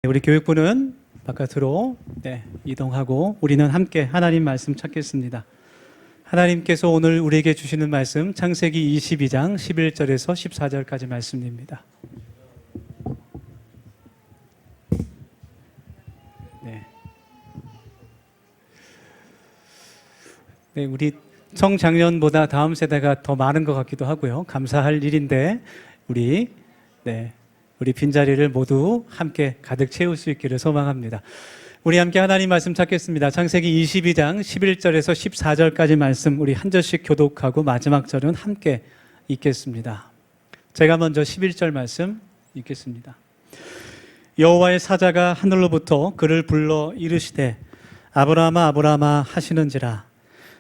우리 교육부는 바깥으로 이동하고 우리는 함께 하나님 말씀 찾겠습니다. 하나님께서 오늘 우리에게 주시는 말씀 창세기 22장 11절에서 14절까지 말씀입니다. 우리 청작년보다 다음 세대가 더 많은 것 같기도 하고요. 감사할 일인데 우리 빈자리를 모두 함께 가득 채울 수 있기를 소망합니다. 우리 함께 하나님 말씀 찾겠습니다. 창세기 22장 11절에서 14절까지 말씀 우리 한 절씩 교독하고 마지막 절은 함께 읽겠습니다. 제가 먼저 11절 말씀 읽겠습니다. 여호와의 사자가 하늘로부터 그를 불러 이르시되 아브라함아 아브라함아 하시는지라.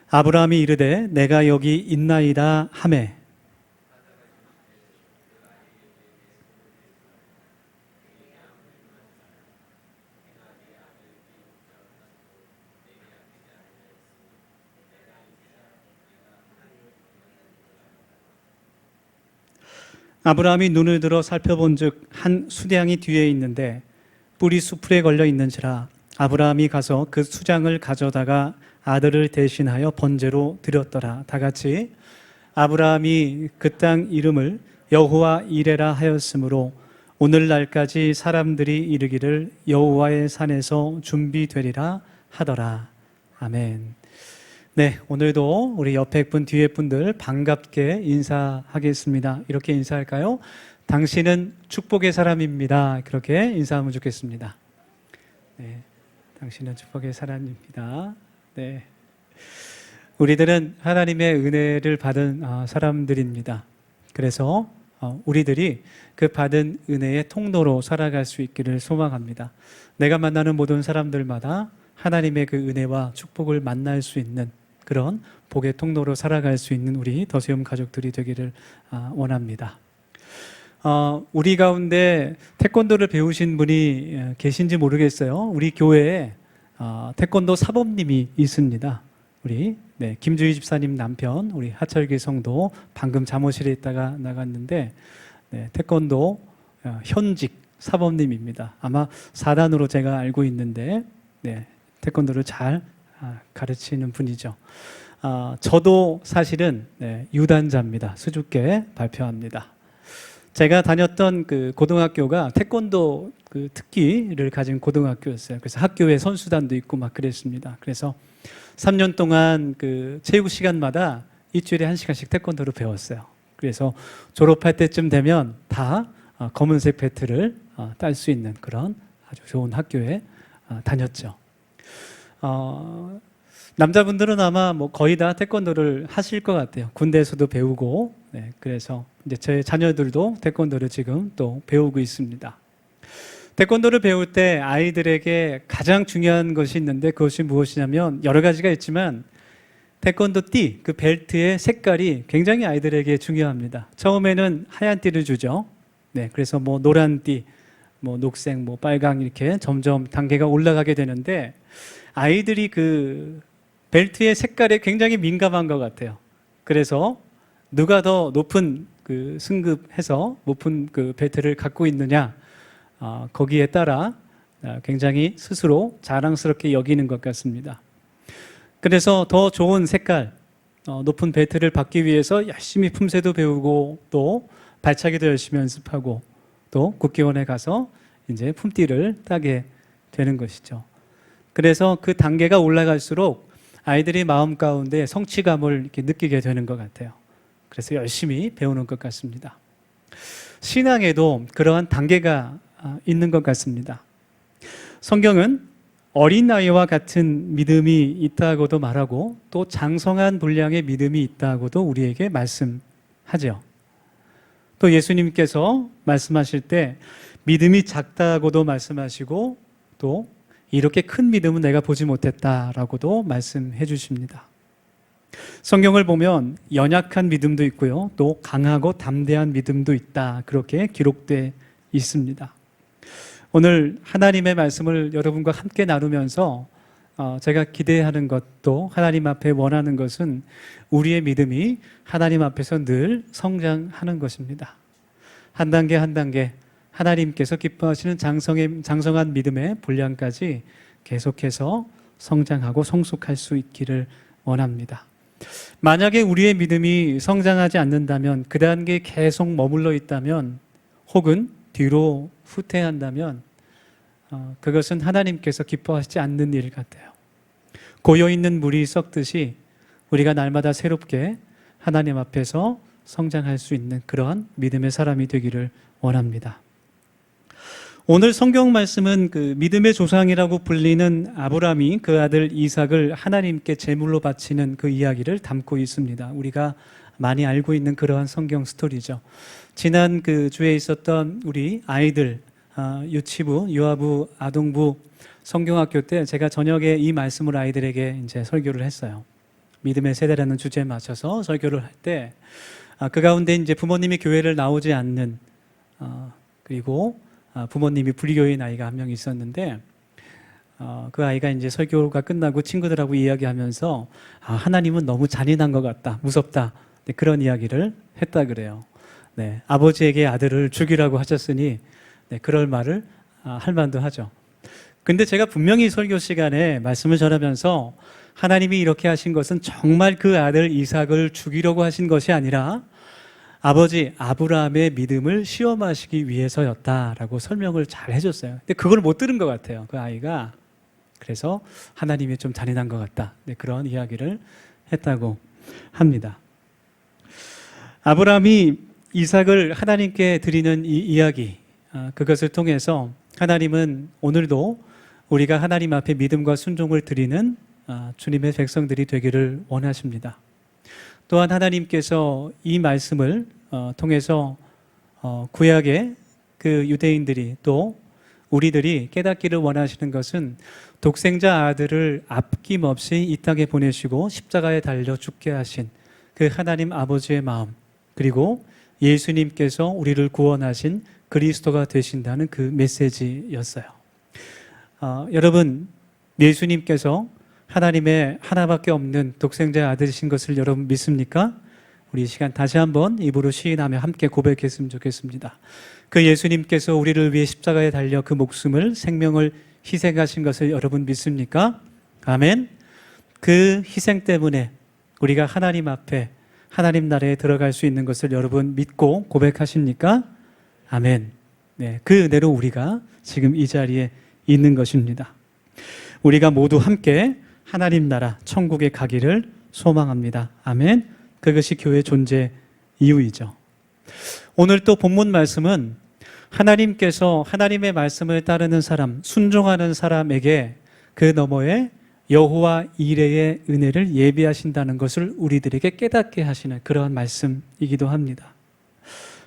아브라함이 이르되 내가 여기 있나이다 하매 아브라함이 눈을 들어 살펴본즉 한 수량이 뒤에 있는데 뿔이 수풀에 걸려 있는지라. 아브라함이 가서 그 수장을 가져다가 아들을 대신하여 번제로 드렸더라. 다 같이 아브라함이 그 땅 이름을 여호와 이레라 하였으므로 오늘날까지 사람들이 이르기를 여호와의 산에서 준비되리라 하더라. 아멘. 오늘도 우리 옆에 분 뒤에 분들 반갑게 인사하겠습니다. 이렇게 인사할까요? 당신은 축복의 사람입니다. 그렇게 인사하면 좋겠습니다. 당신은 축복의 사람입니다. 우리들은 하나님의 은혜를 받은 사람들입니다. 그래서 우리들이 그 받은 은혜의 통로로 살아갈 수 있기를 소망합니다. 내가 만나는 모든 사람들마다 하나님의 그 은혜와 축복을 만날 수 있는 그런 복의 통로로 살아갈 수 있는 우리 더세움 가족들이 되기를 원합니다. 우리 가운데 태권도를 배우신 분이 계신지 모르겠어요. 우리 교회에 태권도 사범님이 있습니다. 우리 김주희 집사님 남편 우리 하철기 성도 방금 잠옷실에 있다가 나갔는데 태권도 현직 사범님입니다. 아마 4단으로 제가 알고 있는데 태권도를 잘 가르치는 분이죠. 저도 사실은 유단자입니다. 수줍게 발표합니다. 제가 다녔던 그 고등학교가 태권도 그 특기를 가진 고등학교였어요. 그래서 학교에 선수단도 있고 막 그랬습니다. 그래서 3년 동안 그 체육 시간마다 일주일에 1시간씩 태권도를 배웠어요. 그래서 졸업할 때쯤 되면 다 검은색 배트를 딸 수 있는 그런 아주 좋은 학교에 다녔죠. 남자분들은 아마 뭐 거의 다 태권도를 하실 것 같아요. 군대에서도 배우고, 그래서 이제 제 자녀들도 태권도를 지금 또 배우고 있습니다. 태권도를 배울 때 아이들에게 가장 중요한 것이 있는데 그것이 무엇이냐면 여러 가지가 있지만 태권도 띠, 그 벨트의 색깔이 굉장히 아이들에게 중요합니다. 처음에는 하얀 띠를 주죠. 그래서 뭐 노란 띠, 뭐 녹색, 뭐 빨강 이렇게 점점 단계가 올라가게 되는데 아이들이 그 벨트의 색깔에 굉장히 민감한 것 같아요. 그래서 누가 더 높은 그 승급해서 높은 그 벨트를 갖고 있느냐, 거기에 따라 굉장히 스스로 자랑스럽게 여기는 것 같습니다. 그래서 더 좋은 색깔, 높은 벨트를 받기 위해서 열심히 품새도 배우고 또 발차기도 열심히 연습하고 또 국기원에 가서 이제 품띠를 따게 되는 것이죠. 그래서 그 단계가 올라갈수록 아이들이 마음 가운데 성취감을 이렇게 느끼게 되는 것 같아요. 그래서 열심히 배우는 것 같습니다. 신앙에도 그러한 단계가 있는 것 같습니다. 성경은 어린아이와 같은 믿음이 있다고도 말하고 또 장성한 분량의 믿음이 있다고도 우리에게 말씀하죠. 또 예수님께서 말씀하실 때 믿음이 작다고도 말씀하시고 또 이렇게 큰 믿음은 내가 보지 못했다라고도 말씀해 주십니다. 성경을 보면 연약한 믿음도 있고요. 또 강하고 담대한 믿음도 있다. 그렇게 기록되어 있습니다. 오늘 하나님의 말씀을 여러분과 함께 나누면서 제가 기대하는 것도 하나님 앞에 원하는 것은 우리의 믿음이 하나님 앞에서 늘 성장하는 것입니다. 한 단계 한 단계 하나님께서 기뻐하시는 장성한 믿음의 분량까지 계속해서 성장하고 성숙할 수 있기를 원합니다. 만약에 우리의 믿음이 성장하지 않는다면, 그 단계에 계속 머물러 있다면, 혹은 뒤로 후퇴한다면 그것은 하나님께서 기뻐하시지 않는 일 같아요. 고여있는 물이 썩듯이 우리가 날마다 새롭게 하나님 앞에서 성장할 수 있는 그러한 믿음의 사람이 되기를 원합니다. 오늘 성경 말씀은 그 믿음의 조상이라고 불리는 아브라함이 그 아들 이삭을 하나님께 제물로 바치는 그 이야기를 담고 있습니다. 우리가 많이 알고 있는 그러한 성경 스토리죠. 지난 그 주에 있었던 우리 아이들 유치부, 유아부, 아동부 성경학교 때 제가 저녁에 이 말씀을 아이들에게 이제 설교를 했어요. 믿음의 세대라는 주제에 맞춰서 설교를 할 때 그 가운데 이제 부모님이 교회를 나오지 않는 그리고 부모님이 불교인 아이가 한 명 있었는데 그 아이가 이제 설교가 끝나고 친구들하고 이야기하면서 하나님은 너무 잔인한 것 같다, 무섭다, 네, 그런 이야기를 했다 그래요. 네, 아버지에게 아들을 죽이라고 하셨으니 네, 그럴 말을 할 만도 하죠. 근데 제가 분명히 설교 시간에 말씀을 전하면서 하나님이 이렇게 하신 것은 정말 그 아들 이삭을 죽이려고 하신 것이 아니라 아버지 아브라함의 믿음을 시험하시기 위해서였다라고 설명을 잘 해줬어요. 근데 그걸 못 들은 것 같아요, 그 아이가. 그래서 하나님이 좀 잔인한 것 같다, 네, 그런 이야기를 했다고 합니다. 아브라함이 이삭을 하나님께 드리는 이 이야기, 그것을 통해서 하나님은 오늘도 우리가 하나님 앞에 믿음과 순종을 드리는 주님의 백성들이 되기를 원하십니다. 또한 하나님께서 이 말씀을 통해서 구약의 그 유대인들이 또 우리들이 깨닫기를 원하시는 것은 독생자 아들을 아낌없이 이 땅에 보내시고 십자가에 달려 죽게 하신 그 하나님 아버지의 마음, 그리고 예수님께서 우리를 구원하신 그리스도가 되신다는 그 메시지였어요. 여러분, 예수님께서 하나님의 하나밖에 없는 독생자의 아들이신 것을 여러분 믿습니까? 우리 이 시간 다시 한번 입으로 시인하며 함께 고백했으면 좋겠습니다. 그 예수님께서 우리를 위해 십자가에 달려 그 목숨을, 생명을 희생하신 것을 여러분 믿습니까? 아멘. 그 희생 때문에 우리가 하나님 앞에, 하나님 나라에 들어갈 수 있는 것을 여러분 믿고 고백하십니까? 아멘. 네, 그 은혜로 우리가 지금 이 자리에 있는 것입니다. 우리가 모두 함께 하나님 나라 천국에 가기를 소망합니다. 아멘. 그것이 교회 존재 이유이죠. 오늘 또 본문 말씀은 하나님께서 하나님의 말씀을 따르는 사람, 순종하는 사람에게 그 너머에 여호와 이레의 은혜를 예비하신다는 것을 우리들에게 깨닫게 하시는 그러한 말씀이기도 합니다.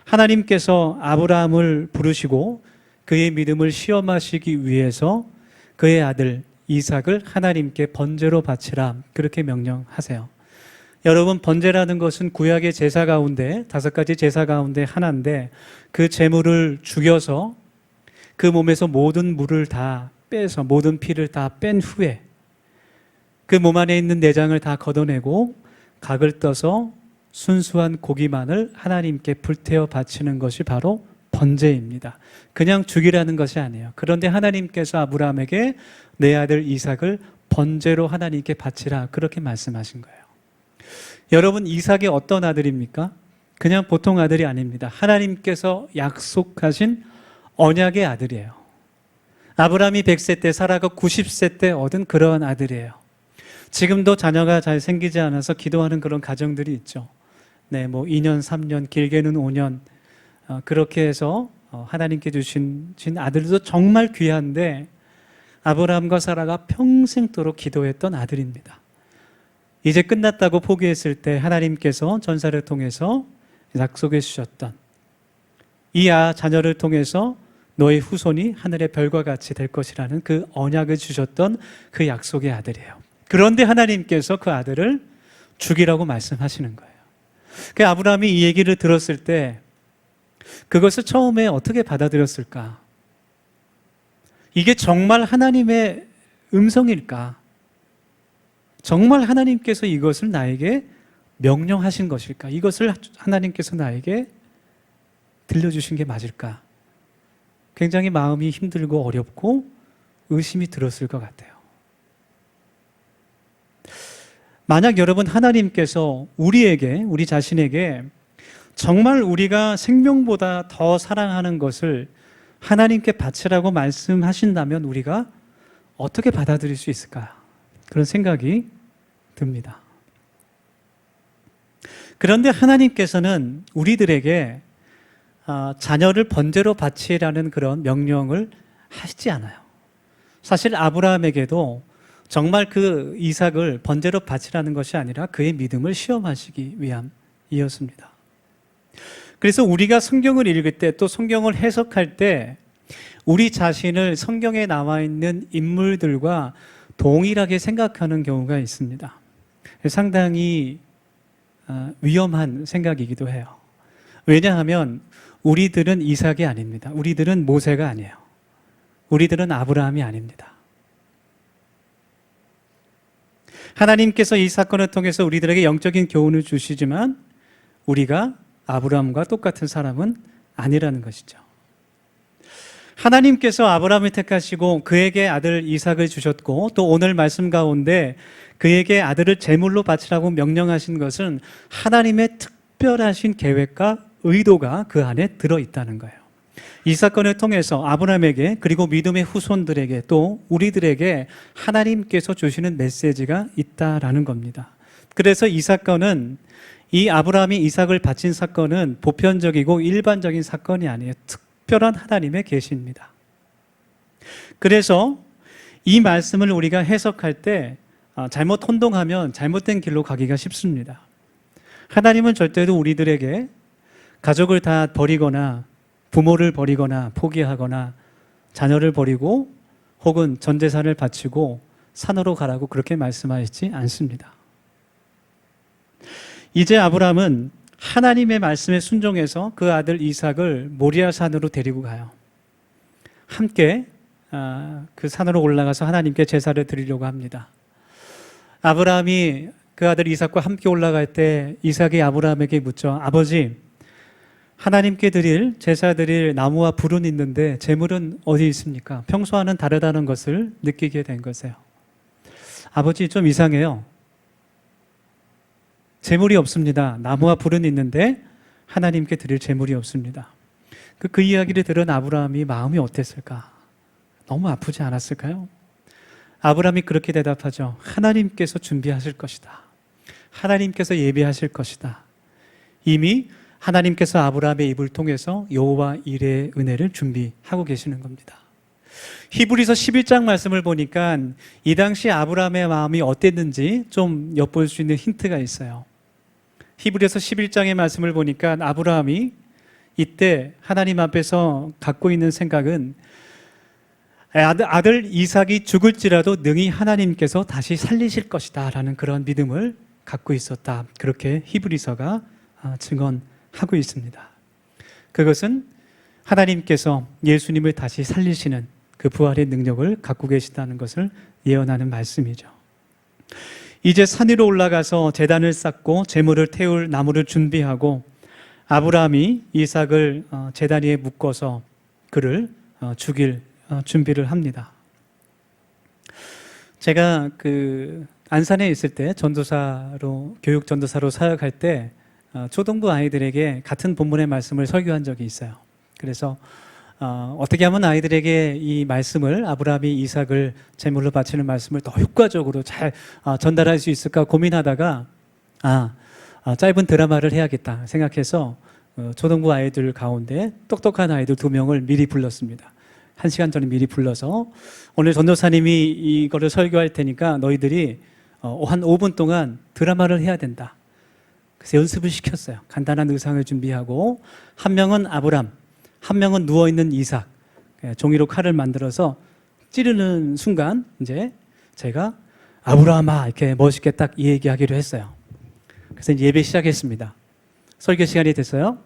하나님께서 아브라함을 부르시고 그의 믿음을 시험하시기 위해서 그의 아들 이삭을 하나님께 번제로 바치라, 그렇게 명령하세요. 여러분, 번제라는 것은 구약의 제사 가운데 5가지 제사 가운데 하나인데, 그 제물을 죽여서 그 몸에서 모든 물을 다 빼서, 모든 피를 다 뺀 후에 그 몸 안에 있는 내장을 다 걷어내고 각을 떠서 순수한 고기만을 하나님께 불태워 바치는 것이 바로 번제입니다. 그냥 죽이라는 것이 아니에요. 그런데 하나님께서 아브라함에게 내 아들 이삭을 번제로 하나님께 바치라, 그렇게 말씀하신 거예요. 여러분, 이삭이 어떤 아들입니까? 그냥 보통 아들이 아닙니다. 하나님께서 약속하신 언약의 아들이에요. 아브라함이 100세 때, 사라가 90세 때 얻은 그러한 아들이에요. 지금도 자녀가 잘 생기지 않아서 기도하는 그런 가정들이 있죠. 네, 뭐 2년, 3년, 길게는 5년, 그렇게 해서 하나님께 주신 아들도 정말 귀한데, 아브라함과 사라가 평생도록 기도했던 아들입니다. 이제 끝났다고 포기했을 때 하나님께서 전사를 통해서 약속해 주셨던 이 자녀를 통해서 너의 후손이 하늘의 별과 같이 될 것이라는 그 언약을 주셨던 그 약속의 아들이에요. 그런데 하나님께서 그 아들을 죽이라고 말씀하시는 거예요. 그 아브라함이 이 얘기를 들었을 때 그것을 처음에 어떻게 받아들였을까? 이게 정말 하나님의 음성일까? 정말 하나님께서 이것을 나에게 명령하신 것일까? 이것을 하나님께서 나에게 들려주신 게 맞을까? 굉장히 마음이 힘들고 어렵고 의심이 들었을 것 같아요. 만약 여러분 하나님께서 우리 자신에게 정말 우리가 생명보다 더 사랑하는 것을 하나님께 바치라고 말씀하신다면 우리가 어떻게 받아들일 수 있을까요? 그런 생각이 듭니다. 그런데 하나님께서는 우리들에게 자녀를 번제로 바치라는 그런 명령을 하시지 않아요. 사실 아브라함에게도 정말 그 이삭을 번제로 바치라는 것이 아니라 그의 믿음을 시험하시기 위함이었습니다. 그래서 우리가 성경을 읽을 때 또 성경을 해석할 때 우리 자신을 성경에 나와 있는 인물들과 동일하게 생각하는 경우가 있습니다. 상당히 위험한 생각이기도 해요. 왜냐하면 우리들은 이삭이 아닙니다. 우리들은 모세가 아니에요. 우리들은 아브라함이 아닙니다. 하나님께서 이 사건을 통해서 우리들에게 영적인 교훈을 주시지만 우리가 아브라함과 똑같은 사람은 아니라는 것이죠. 하나님께서 아브라함을 택하시고 그에게 아들 이삭을 주셨고 또 오늘 말씀 가운데 그에게 아들을 제물로 바치라고 명령하신 것은 하나님의 특별하신 계획과 의도가 그 안에 들어있다는 거예요. 이 사건을 통해서 아브라함에게 그리고 믿음의 후손들에게 또 우리들에게 하나님께서 주시는 메시지가 있다라는 겁니다. 그래서 이 사건은 이 아브라함이 이삭을 바친 사건은 보편적이고 일반적인 사건이 아니에요. 특별한 하나님의 계시입니다. 그래서 이 말씀을 우리가 해석할 때 잘못 혼동하면 잘못된 길로 가기가 쉽습니다. 하나님은 절대로 우리들에게 가족을 다 버리거나 부모를 버리거나 포기하거나 자녀를 버리고 혹은 전 재산을 바치고 산으로 가라고 그렇게 말씀하시지 않습니다. 이제 아브라함은 하나님의 말씀에 순종해서 그 아들 이삭을 모리아 산으로 데리고 가요. 함께 그 산으로 올라가서 하나님께 제사를 드리려고 합니다. 아브라함이 그 아들 이삭과 함께 올라갈 때 이삭이 아브라함에게 묻죠. 아버지, 하나님께 드릴 제사 드릴 나무와 불은 있는데 제물은 어디 있습니까? 평소와는 다르다는 것을 느끼게 된 것이에요. 아버지, 좀 이상해요. 제물이 없습니다. 나무와 불은 있는데 하나님께 드릴 제물이 없습니다. 그 이야기를 들은 아브라함이 마음이 어땠을까? 너무 아프지 않았을까요? 아브라함이 그렇게 대답하죠. 하나님께서 준비하실 것이다. 하나님께서 예비하실 것이다. 이미 하나님께서 아브라함의 입을 통해서 여호와 이레의 은혜를 준비하고 계시는 겁니다. 히브리서 11장 말씀을 보니까 이 당시 아브라함의 마음이 어땠는지 좀 엿볼 수 있는 힌트가 있어요. 히브리서 11장의 말씀을 보니까 아브라함이 이때 하나님 앞에서 갖고 있는 생각은 아들 이삭이 죽을지라도 능히 하나님께서 다시 살리실 것이다 라는 그런 믿음을 갖고 있었다. 그렇게 히브리서가 증언하고 있습니다. 그것은 하나님께서 예수님을 다시 살리시는 그 부활의 능력을 갖고 계시다는 것을 예언하는 말씀이죠. 이제 산 위로 올라가서 제단을 쌓고 제물을 태울 나무를 준비하고 아브라함이 이삭을 제단 위에 묶어서 그를 죽일 준비를 합니다. 제가 그 안산에 있을 때 교육 전도사로 사역할 때 초등부 아이들에게 같은 본문의 말씀을 설교한 적이 있어요. 그래서 어떻게 하면 아이들에게 이 말씀을 아브라함이 이삭을 제물로 바치는 말씀을 더 효과적으로 잘 전달할 수 있을까 고민하다가 짧은 드라마를 해야겠다 생각해서 초등부 아이들 가운데 똑똑한 아이들 2명을 미리 불렀습니다. 1시간 전에 미리 불러서 오늘 전도사님이 이거를 설교할 테니까 너희들이 한 5분 동안 드라마를 해야 된다. 그래서 연습을 시켰어요. 간단한 의상을 준비하고 한 명은 아브람, 한 명은 누워있는 이삭, 종이로 칼을 만들어서 찌르는 순간 이제 제가 아브라함아 이렇게 멋있게 딱 이 얘기하기로 했어요. 그래서 이제 예배 시작했습니다. 설교 시간이 됐어요.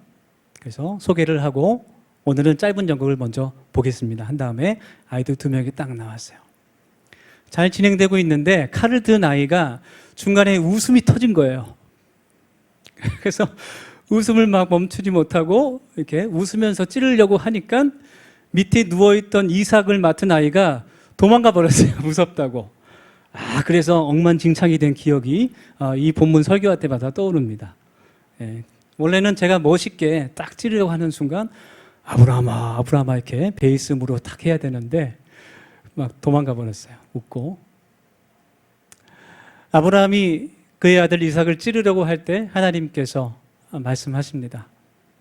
그래서 소개를 하고 오늘은 짧은 연극을 먼저 보겠습니다. 한 다음에 아이들 2명이 딱 나왔어요. 잘 진행되고 있는데 칼을 든 아이가 중간에 웃음이 터진 거예요. 그래서 웃음을 막 멈추지 못하고 이렇게 웃으면서 찌르려고 하니까 밑에 누워있던 이삭을 맡은 아이가 도망가 버렸어요. 무섭다고. 그래서 엉망진창이 된 기억이 이 본문 설교할 때마다 떠오릅니다. 예, 원래는 제가 멋있게 딱 찌르려고 하는 순간 아브라함아, 아브라함아 이렇게 베이스음으로 딱 해야 되는데 막 도망가 버렸어요. 웃고. 아브라함이 그의 아들 이삭을 찌르려고 할 때 하나님께서 말씀하십니다.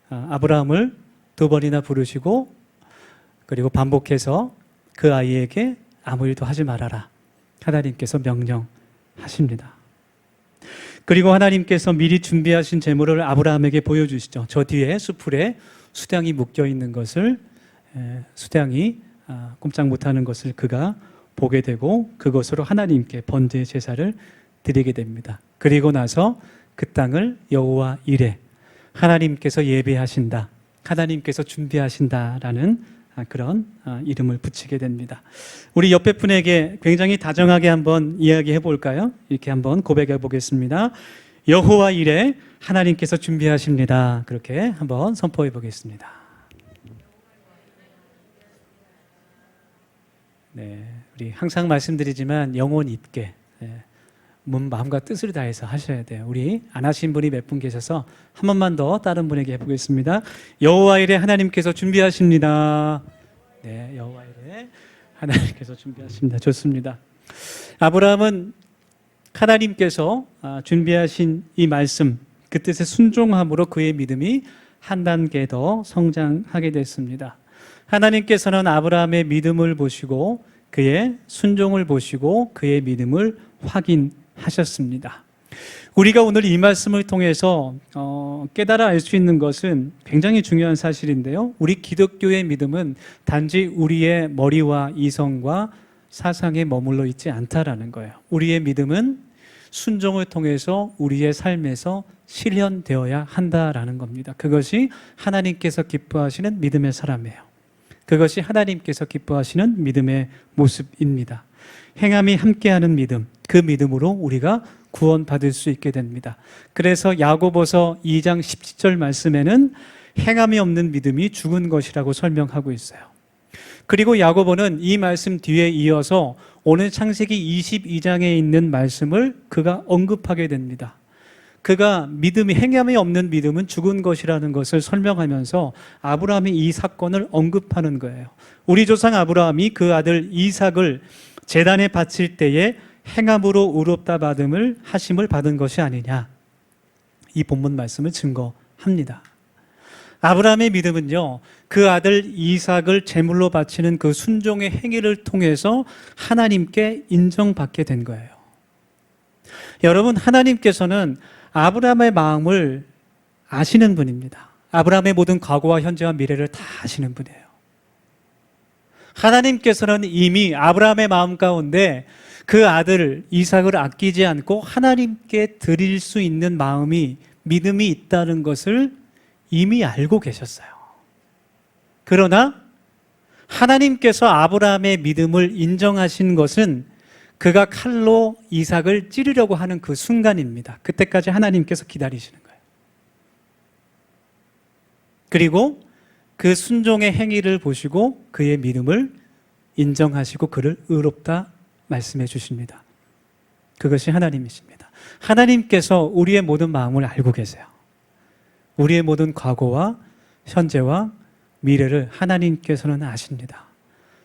아브라함을 2번이나 부르시고 그리고 반복해서 그 아이에게 아무 일도 하지 말아라. 하나님께서 명령하십니다. 그리고 하나님께서 미리 준비하신 제물을 아브라함에게 보여주시죠. 저 뒤에 수풀에 수량이 묶여 있는 것을, 수량이 꼼짝 못하는 것을 그가 보게 되고 그것으로 하나님께 번제 제사를 드리게 됩니다. 그리고 나서 그 땅을 여호와 이레, 하나님께서 예배하신다, 하나님께서 준비하신다라는 그런 이름을 붙이게 됩니다. 우리 옆에 분에게 굉장히 다정하게 한번 이야기해 볼까요? 이렇게 한번 고백해 보겠습니다. 여호와 이레, 하나님께서 준비하십니다. 그렇게 한번 선포해 보겠습니다. 네, 우리 항상 말씀드리지만 영혼 있게, 마음과 뜻을 다해서 하셔야 돼요. 우리 안 하신 분이 몇 분 계셔서 한 번만 더 다른 분에게 해보겠습니다. 여호와 이레, 하나님께서 준비하십니다. 네, 여호와 이레, 하나님께서 준비하십니다. 좋습니다. 아브라함은 하나님께서 준비하신 이 말씀, 그 뜻에 순종함으로 그의 믿음이 한 단계 더 성장하게 됐습니다. 하나님께서는 아브라함의 믿음을 보시고 그의 순종을 보시고 그의 믿음을 확인하셨습니다. 우리가 오늘 이 말씀을 통해서 깨달아 알 수 있는 것은 굉장히 중요한 사실인데요. 우리 기독교의 믿음은 단지 우리의 머리와 이성과 사상에 머물러 있지 않다라는 거예요. 우리의 믿음은 순종을 통해서 우리의 삶에서 실현되어야 한다라는 겁니다. 그것이 하나님께서 기뻐하시는 믿음의 사람이에요. 그것이 하나님께서 기뻐하시는 믿음의 모습입니다. 행함이 함께하는 믿음, 그 믿음으로 우리가 구원받을 수 있게 됩니다. 그래서 야고보서 2장 17절 말씀에는 행함이 없는 믿음이 죽은 것이라고 설명하고 있어요. 그리고 야고보는 이 말씀 뒤에 이어서 오늘 창세기 22장에 있는 말씀을 그가 언급하게 됩니다. 그가 행함이 없는 믿음은 죽은 것이라는 것을 설명하면서 아브라함이 이 사건을 언급하는 거예요. 우리 조상 아브라함이 그 아들 이삭을 제단에 바칠 때에 행함으로 의롭다 하심을 받은 것이 아니냐, 이 본문 말씀을 증거합니다. 아브라함의 믿음은요, 그 아들 이삭을 제물로 바치는 그 순종의 행위를 통해서 하나님께 인정받게 된 거예요. 여러분, 하나님께서는 아브라함의 마음을 아시는 분입니다. 아브라함의 모든 과거와 현재와 미래를 다 아시는 분이에요. 하나님께서는 이미 아브라함의 마음 가운데 그 아들 이삭을 아끼지 않고 하나님께 드릴 수 있는 믿음이 있다는 것을 이미 알고 계셨어요. 그러나 하나님께서 아브라함의 믿음을 인정하신 것은 그가 칼로 이삭을 찌르려고 하는 그 순간입니다. 그때까지 하나님께서 기다리시는 거예요. 그리고 그 순종의 행위를 보시고 그의 믿음을 인정하시고 그를 의롭다 말씀해 주십니다. 그것이 하나님이십니다. 하나님께서 우리의 모든 마음을 알고 계세요. 우리의 모든 과거와 현재와 미래를 하나님께서는 아십니다.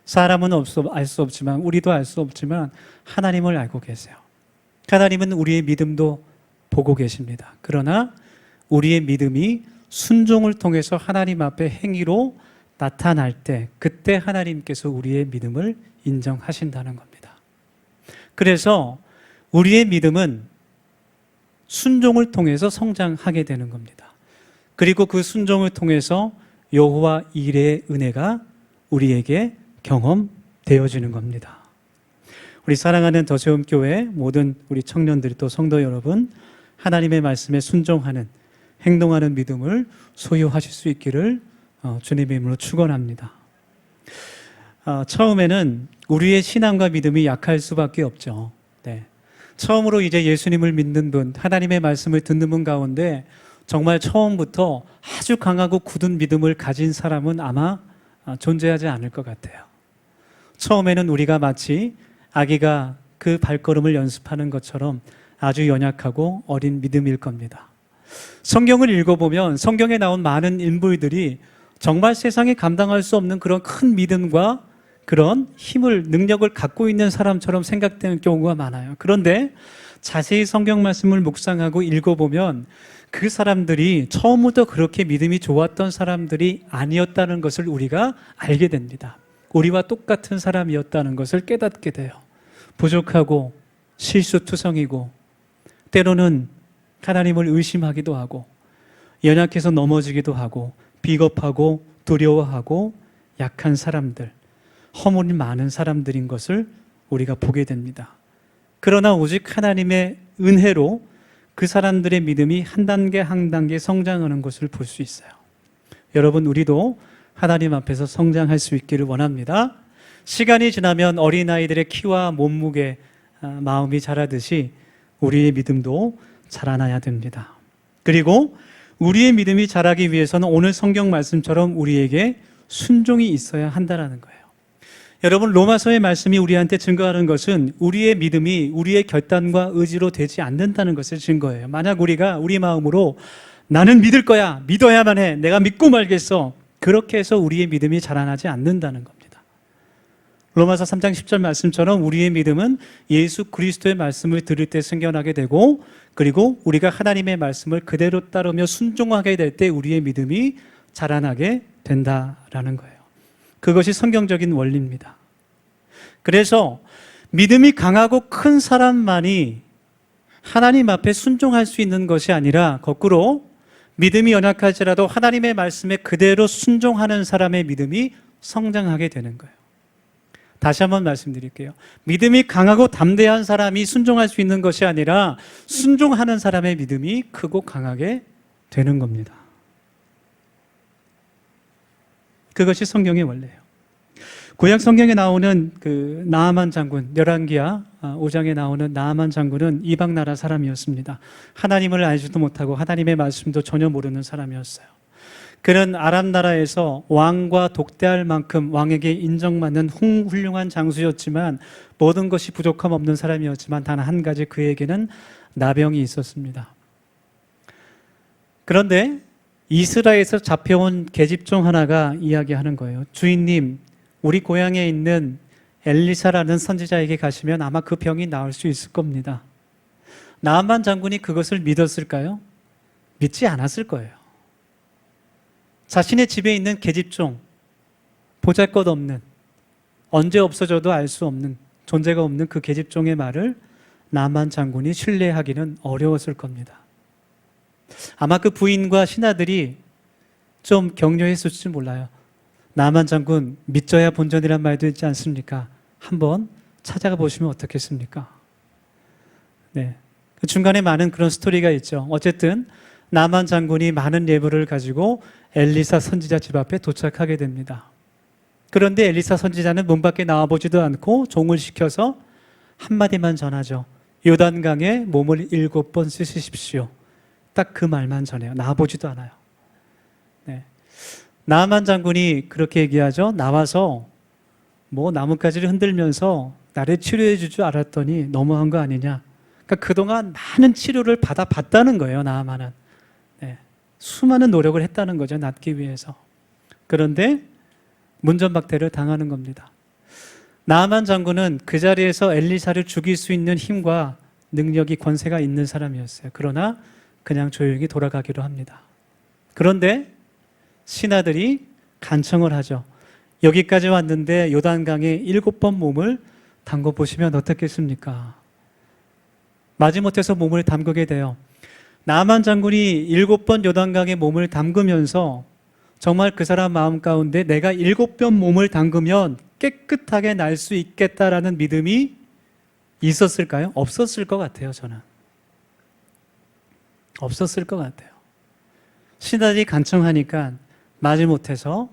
사람은 알 수 없지만, 우리도 알 수 없지만 하나님을 알고 계세요. 하나님은 우리의 믿음도 보고 계십니다. 그러나 우리의 믿음이 순종을 통해서 하나님 앞에 행위로 나타날 때, 그때 하나님께서 우리의 믿음을 인정하신다는 겁니다. 그래서 우리의 믿음은 순종을 통해서 성장하게 되는 겁니다. 그리고 그 순종을 통해서 여호와 이레의 은혜가 우리에게 경험되어지는 겁니다. 우리 사랑하는 더세움교회 모든 우리 청년들, 또 성도 여러분, 하나님의 말씀에 순종하는, 행동하는 믿음을 소유하실 수 있기를 주님의 이름으로 축원합니다. 처음에는 우리의 신앙과 믿음이 약할 수밖에 없죠. 네. 처음으로 이제 예수님을 믿는 분, 하나님의 말씀을 듣는 분 가운데 정말 처음부터 아주 강하고 굳은 믿음을 가진 사람은 아마 존재하지 않을 것 같아요. 처음에는 우리가 마치 아기가 그 발걸음을 연습하는 것처럼 아주 연약하고 어린 믿음일 겁니다. 성경을 읽어보면 성경에 나온 많은 인물들이 정말 세상에 감당할 수 없는 그런 큰 믿음과 그런 힘을, 능력을 갖고 있는 사람처럼 생각되는 경우가 많아요. 그런데 자세히 성경 말씀을 묵상하고 읽어보면 그 사람들이 처음부터 그렇게 믿음이 좋았던 사람들이 아니었다는 것을 우리가 알게 됩니다. 우리와 똑같은 사람이었다는 것을 깨닫게 돼요. 부족하고 실수투성이고 때로는 하나님을 의심하기도 하고 연약해서 넘어지기도 하고 비겁하고 두려워하고 약한 사람들, 허물이 많은 사람들인 것을 우리가 보게 됩니다. 그러나 오직 하나님의 은혜로 그 사람들의 믿음이 한 단계 한 단계 성장하는 것을 볼 수 있어요. 여러분, 우리도 하나님 앞에서 성장할 수 있기를 원합니다. 시간이 지나면 어린아이들의 키와 몸무게, 마음이 자라듯이 우리의 믿음도 자라나야 됩니다. 그리고 우리의 믿음이 자라기 위해서는 오늘 성경 말씀처럼 우리에게 순종이 있어야 한다는 거예요. 여러분, 로마서의 말씀이 우리한테 증거하는 것은 우리의 믿음이 우리의 결단과 의지로 되지 않는다는 것을 증거해요. 만약 우리가 우리 마음으로 나는 믿을 거야, 믿어야만 해, 내가 믿고 말겠어, 그렇게 해서 우리의 믿음이 자라나지 않는다는 겁니다. 로마서 3장 10절 말씀처럼 우리의 믿음은 예수 그리스도의 말씀을 들을 때 생겨나게 되고, 그리고 우리가 하나님의 말씀을 그대로 따르며 순종하게 될 때 우리의 믿음이 자라나게 된다라는 거예요. 그것이 성경적인 원리입니다. 그래서 믿음이 강하고 큰 사람만이 하나님 앞에 순종할 수 있는 것이 아니라 거꾸로 믿음이 연약할지라도 하나님의 말씀에 그대로 순종하는 사람의 믿음이 성장하게 되는 거예요. 다시 한번 말씀드릴게요. 믿음이 강하고 담대한 사람이 순종할 수 있는 것이 아니라 순종하는 사람의 믿음이 크고 강하게 되는 겁니다. 그것이 성경의 원리예요. 구약 성경에 나오는 그 나아만 장군, 열왕기하 5장에 나오는 나아만 장군은 이방 나라 사람이었습니다. 하나님을 알지도 못하고 하나님의 말씀도 전혀 모르는 사람이었어요. 그는 아람 나라에서 왕과 독대할 만큼 왕에게 인정받는 훌륭한 장수였지만 모든 것이 부족함 없는 사람이었지만 단 한 가지 그에게는 나병이 있었습니다. 그런데 이스라엘에서 잡혀온 계집종 하나가 이야기하는 거예요. 주인님, 우리 고향에 있는 엘리사라는 선지자에게 가시면 아마 그 병이 나을 수 있을 겁니다. 나아만 장군이 그것을 믿었을까요? 믿지 않았을 거예요. 자신의 집에 있는 계집종, 보잘것없는, 언제 없어져도 알 수 없는, 존재가 없는 그 계집종의 말을 나아만 장군이 신뢰하기는 어려웠을 겁니다. 아마 그 부인과 신하들이 좀 격려했을지 몰라요. 나아만 장군, 믿져야 본전이란 말도 있지 않습니까? 한번 찾아가 보시면 어떻겠습니까? 네. 그 중간에 많은 그런 스토리가 있죠. 어쨌든 나아만 장군이 많은 예물을 가지고 엘리사 선지자 집 앞에 도착하게 됩니다. 그런데 엘리사 선지자는 문 밖에 나와보지도 않고 종을 시켜서 한마디만 전하죠. 요단강에 몸을 7번 씻으십시오. 딱 그 말만 전해요. 나와보지도 않아요. 네. 나아만 장군이 그렇게 얘기하죠. 나와서 뭐 나뭇가지를 흔들면서 나를 치료해 줄 줄 알았더니 너무한 거 아니냐. 그러니까 그동안 많은 치료를 받았다는 거예요. 나아만은. 네. 수많은 노력을 했다는 거죠. 낫기 위해서. 그런데 문전박대를 당하는 겁니다. 나아만 장군은 그 자리에서 엘리사를 죽일 수 있는 힘과 능력이, 권세가 있는 사람이었어요. 그러나 그냥 조용히 돌아가기로 합니다. 그런데 신하들이 간청을 하죠. 여기까지 왔는데 요단강에 7번 몸을 담궈 보시면 어떻겠습니까? 마지못해서 몸을 담그게 돼요. 나아만 장군이 7번 요단강에 몸을 담그면서 정말 그 사람 마음 가운데 내가 7번 몸을 담그면 깨끗하게 날 수 있겠다라는 믿음이 있었을까요? 없었을 것 같아요, 저는. 없었을 것 같아요. 신하들이 간청하니까 마지못해서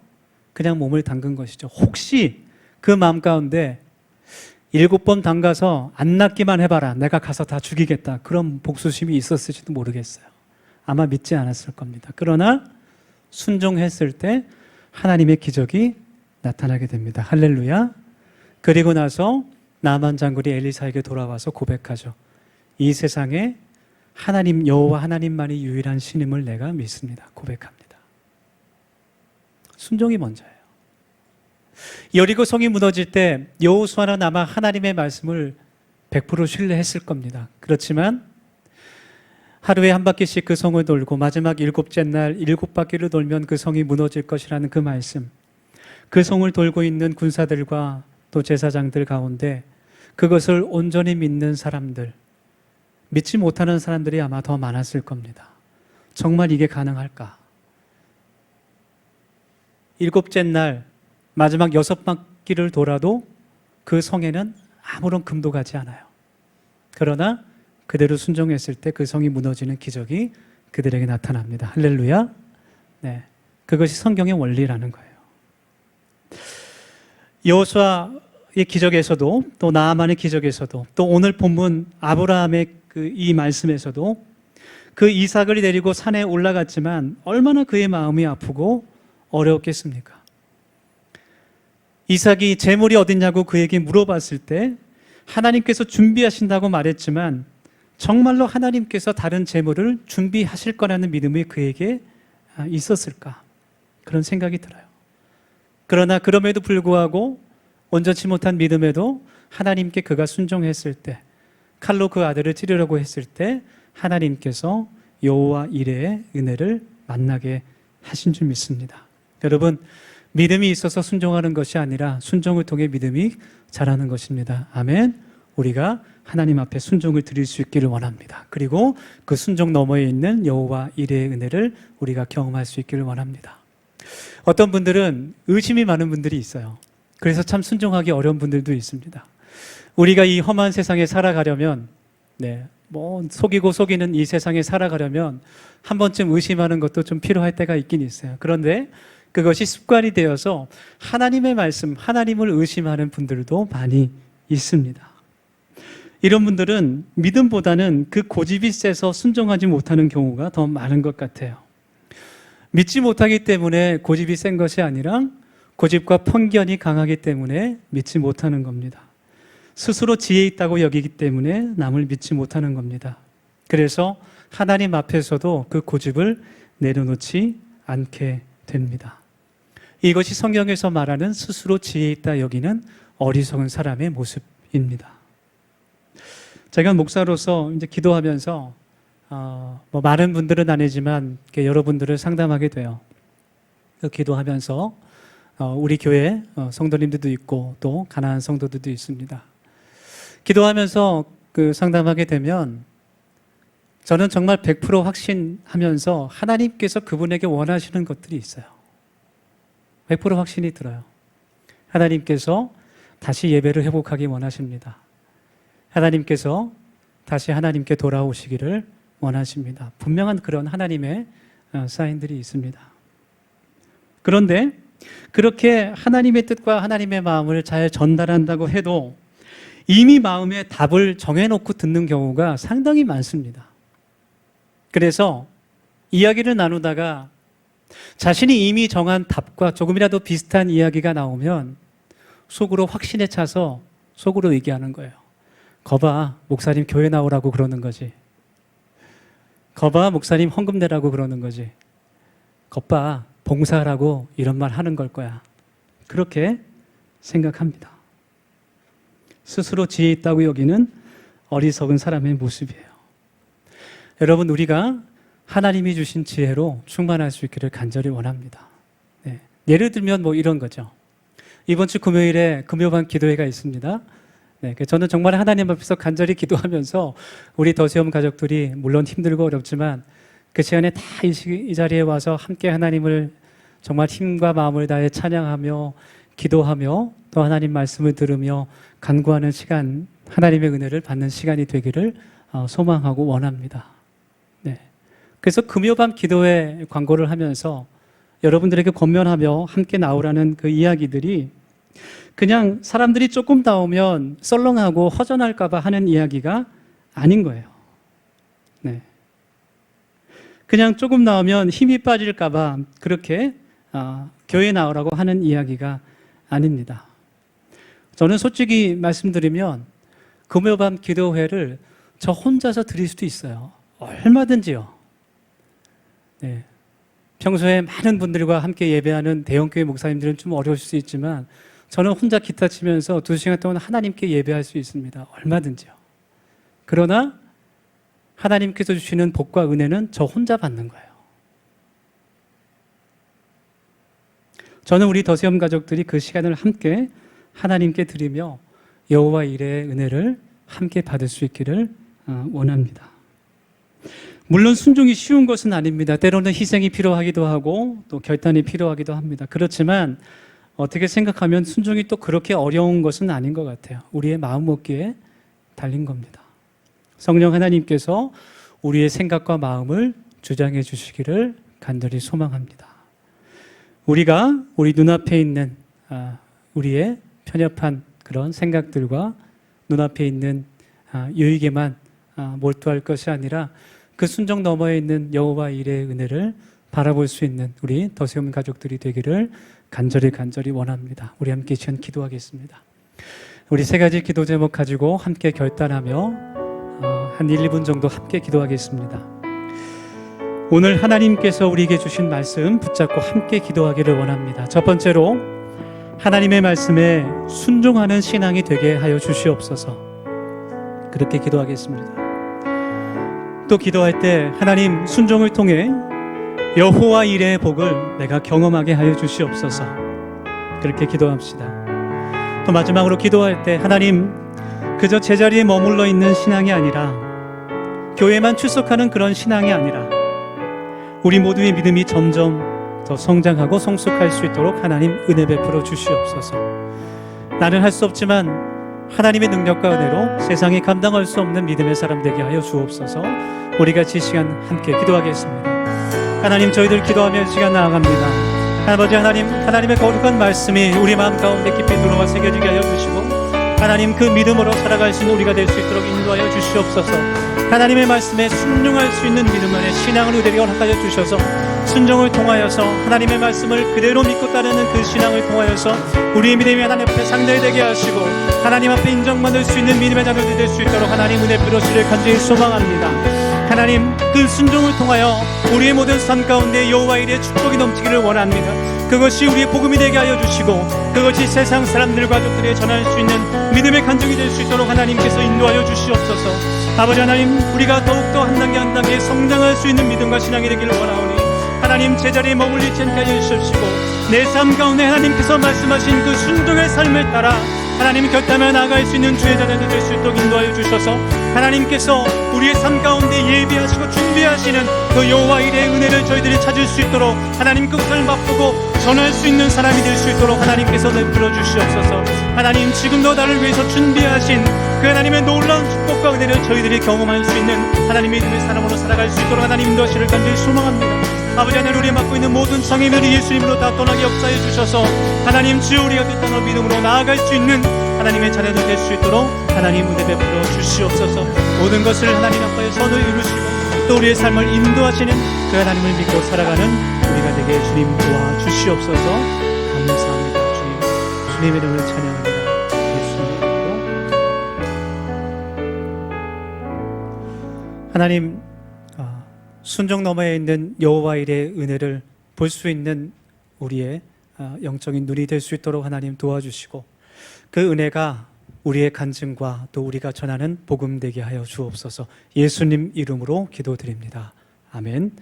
그냥 몸을 담근 것이죠. 혹시 그 마음 가운데 7번 담가서 안 낫기만 해봐라, 내가 가서 다 죽이겠다, 그런 복수심이 있었을지도 모르겠어요. 아마 믿지 않았을 겁니다. 그러나 순종했을 때 하나님의 기적이 나타나게 됩니다. 할렐루야. 그리고 나서 나만 장군이 엘리사에게 돌아와서 고백하죠. 이 세상에 하나님 여호와 하나님만이 유일한 신임을 내가 믿습니다. 고백합니다. 순종이 먼저예요. 여리고 성이 무너질 때 여호수아는 아마 하나님의 말씀을 100% 신뢰했을 겁니다. 그렇지만 하루에 한 바퀴씩 그 성을 돌고 마지막 일곱째 날 7바퀴를 돌면 그 성이 무너질 것이라는 그 말씀, 그 성을 돌고 있는 군사들과 또 제사장들 가운데 그것을 온전히 믿는 사람들, 믿지 못하는 사람들이 아마 더 많았을 겁니다. 정말 이게 가능할까? 7째 날 마지막 6바퀴를 돌아도 그 성에는 아무런 금도 가지 않아요. 그러나 그대로 순종했을 때 그 성이 무너지는 기적이 그들에게 나타납니다. 할렐루야. 네, 그것이 성경의 원리라는 거예요. 여호수아의 기적에서도 또 나아만의 기적에서도 또 오늘 본문 아브라함의 그 이 말씀에서도 그 이삭을 데리고 산에 올라갔지만 얼마나 그의 마음이 아프고 어려웠겠습니까? 이삭이 재물이 어딨냐고 그에게 물어봤을 때 하나님께서 준비하신다고 말했지만 정말로 하나님께서 다른 재물을 준비하실 거라는 믿음이 그에게 있었을까? 그런 생각이 들어요. 그러나 그럼에도 불구하고 온전치 못한 믿음에도 하나님께 그가 순종했을 때, 칼로 그 아들을 찌르려고 했을 때 하나님께서 여호와 이레의 은혜를 만나게 하신 줄 믿습니다. 여러분, 믿음이 있어서 순종하는 것이 아니라 순종을 통해 믿음이 자라는 것입니다. 아멘. 우리가 하나님 앞에 순종을 드릴 수 있기를 원합니다. 그리고 그 순종 너머에 있는 여호와 이레의 은혜를 우리가 경험할 수 있기를 원합니다. 어떤 분들은 의심이 많은 분들이 있어요. 그래서 참 순종하기 어려운 분들도 있습니다. 우리가 이 험한 세상에 살아가려면, 속이고 속이는 이 세상에 살아가려면 한 번쯤 의심하는 것도 좀 필요할 때가 있긴 있어요. 그런데 그것이 습관이 되어서 하나님의 말씀, 하나님을 의심하는 분들도 많이 있습니다. 이런 분들은 믿음보다는 그 고집이 세서 순종하지 못하는 경우가 더 많은 것 같아요. 믿지 못하기 때문에 고집이 센 것이 아니라 고집과 편견이 강하기 때문에 믿지 못하는 겁니다. 스스로 지혜 있다고 여기기 때문에 남을 믿지 못하는 겁니다. 그래서 하나님 앞에서도 그 고집을 내려놓지 않게 됩니다. 이것이 성경에서 말하는 스스로 지혜 있다 여기는 어리석은 사람의 모습입니다. 제가 목사로서 이제 기도하면서 많은 분들은 아니지만 여러분들을 상담하게 돼요. 기도하면서 우리 교회 성도님들도 있고 또 가난한 성도들도 있습니다. 기도하면서 그 상담하게 되면 저는 정말 100% 확신하면서 하나님께서 그분에게 원하시는 것들이 있어요. 100% 확신이 들어요. 하나님께서 다시 예배를 회복하기 원하십니다. 하나님께서 다시 하나님께 돌아오시기를 원하십니다. 분명한 그런 하나님의 사인들이 있습니다. 그런데 그렇게 하나님의 뜻과 하나님의 마음을 잘 전달한다고 해도 이미 마음에 답을 정해놓고 듣는 경우가 상당히 많습니다. 그래서 이야기를 나누다가 자신이 이미 정한 답과 조금이라도 비슷한 이야기가 나오면 속으로 확신에 차서 속으로 얘기하는 거예요. 거봐, 목사님 교회 나오라고 그러는 거지. 거봐, 목사님 헌금 내라고 그러는 거지. 거봐, 봉사하라고 이런 말 하는 걸 거야. 그렇게 생각합니다. 스스로 지혜 있다고 여기는 어리석은 사람의 모습이에요. 여러분, 우리가 하나님이 주신 지혜로 충만할 수 있기를 간절히 원합니다. 예를 들면 이런 거죠. 이번 주 금요일에 금요반 기도회가 있습니다. 저는 정말 하나님 앞에서 간절히 기도하면서 우리 더세움 가족들이 물론 힘들고 어렵지만 그 시간에 다 이 자리에 와서 함께 하나님을 정말 힘과 마음을 다해 찬양하며 기도하며 또 하나님 말씀을 들으며 간구하는 시간, 하나님의 은혜를 받는 시간이 되기를 소망하고 원합니다. 그래서 금요밤 기도회 광고를 하면서 여러분들에게 권면하며 함께 나오라는 그 이야기들이 그냥 사람들이 조금 나오면 썰렁하고 허전할까 봐 하는 이야기가 아닌 거예요. 그냥 조금 나오면 힘이 빠질까 봐 그렇게 교회 나오라고 하는 이야기가 아닙니다. 저는 솔직히 말씀드리면 금요밤 기도회를 저 혼자서 드릴 수도 있어요. 얼마든지요. 네. 평소에 많은 분들과 함께 예배하는 대형교회 목사님들은 좀 어려울 수 있지만 저는 혼자 기타 치면서 2시간 동안 하나님께 예배할 수 있습니다. 얼마든지요. 그러나 하나님께서 주시는 복과 은혜는 저 혼자 받는 거예요. 저는 우리 더세움 가족들이 그 시간을 함께 하나님께 드리며 여호와 일의 은혜를 함께 받을 수 있기를 원합니다. 물론 순종이 쉬운 것은 아닙니다. 때로는 희생이 필요하기도 하고 또 결단이 필요하기도 합니다. 그렇지만 어떻게 생각하면 순종이 또 그렇게 어려운 것은 아닌 것 같아요. 우리의 마음 먹기에 달린 겁니다. 성령 하나님께서 우리의 생각과 마음을 주장해 주시기를 간절히 소망합니다. 우리가 우리 눈앞에 있는 우리의 편협한 그런 생각들과 눈앞에 있는 유익에만 몰두할 것이 아니라 그 순종 너머에 있는 여호와 일의 은혜를 바라볼 수 있는 우리 더세움 가족들이 되기를 간절히 원합니다. 우리 함께 시간 기도하겠습니다. 우리 세 가지 기도 제목 가지고 함께 결단하며 한 1, 2분 정도 함께 기도하겠습니다. 오늘 하나님께서 우리에게 주신 말씀 붙잡고 함께 기도하기를 원합니다. 첫 번째로 하나님의 말씀에 순종하는 신앙이 되게 하여 주시옵소서. 그렇게 기도하겠습니다. 또 기도할 때 하나님 순종을 통해 여호와 일의 복을 내가 경험하게 하여 주시옵소서. 그렇게 기도합시다. 또 마지막으로 기도할 때 하나님 그저 제자리에 머물러 있는 신앙이 아니라 교회만 출석하는 그런 신앙이 아니라 우리 모두의 믿음이 점점 더 성장하고 성숙할 수 있도록 하나님 은혜 베풀어 주시옵소서. 나는 할 수 없지만 하나님의 능력과 은혜로 세상이 감당할 수 없는 믿음의 사람 되게 하여 주옵소서. 우리 같이 이 시간 함께 기도하겠습니다. 하나님 저희들 기도하며 시간 나아갑니다. 아버지 하나님, 하나님의 거룩한 말씀이 우리 마음 가운데 깊이 들어와 새겨지게 하여 주시고 하나님 그 믿음으로 살아갈 수 있는 우리가 될 수 있도록 인도하여 주시옵소서. 하나님의 말씀에 순종할 수 있는 믿음 안에 신앙을 의대로 허락하여 주셔서 순종을 통하여서 하나님의 말씀을 그대로 믿고 따르는 그 신앙을 통하여서 우리의 믿음이 하나님 앞에 상달되게 하시고 하나님 앞에 인정받을 수 있는 믿음의 자녀들이 될 수 있도록 하나님 은혜 부르시를 간절히 소망합니다. 하나님 그 순종을 통하여 우리의 모든 삶 가운데 여호와 일의 축복이 넘치기를 원합니다. 그것이 우리의 복음이 되게 하여 주시고 그것이 세상 사람들 가족들에 전할 수 있는 믿음의 간증이 될 수 있도록 하나님께서 인도하여 주시옵소서. 아버지 하나님 우리가 더욱더 한 단계 한 단계 성장할 수 있는 믿음과 신앙이 되기를 원하오니 하나님 제자리에 머물리지 않게 하여 주시옵시고 내 삶 가운데 하나님께서 말씀하신 그 순종의 삶을 따라 하나님 곁담에 나아갈 수 있는 주의 자녀들 될 수 있도록 인도하여 주셔서 하나님께서 우리의 삶 가운데 예비하시고 준비하시는 그 여호와 일의 은혜를 저희들이 찾을 수 있도록 하나님 그것을 맛보고 전할 수 있는 사람이 될 수 있도록 하나님께서 베풀어 주시옵소서. 하나님 지금도 나를 위해서 준비하신 그 하나님의 놀라운 축복과 은혜를 저희들이 경험할 수 있는 하나님의 믿음의 사람으로 살아갈 수 있도록 하나님 인도하시를 간절히 소망합니다. 아버지 하나님 우리가 맡고 있는 모든 장애물을 예수님으로 다 떠나게 역사해 주셔서 하나님 주여 우리가 그 땅을 믿음으로 나아갈 수 있는 하나님의 자녀들 될 수 있도록 하나님 은혜 베풀어 주시옵소서. 모든 것을 하나님 앞에 선을 이루시고 또 우리의 삶을 인도하시는 그 하나님을 믿고 살아가는 우리가 되게 주님 도와 주시옵소서. 감사합니다. 주님의 이름을 찬양합니다. 예수님 이름으로. 하나님 순종 너머에 있는 여호와 일의 은혜를 볼 수 있는 우리의 영적인 눈이 될 수 있도록 하나님 도와주시고 그 은혜가 우리의 간증과 또 우리가 전하는 복음 되게 하여 주옵소서. 예수님 이름으로 기도드립니다. 아멘.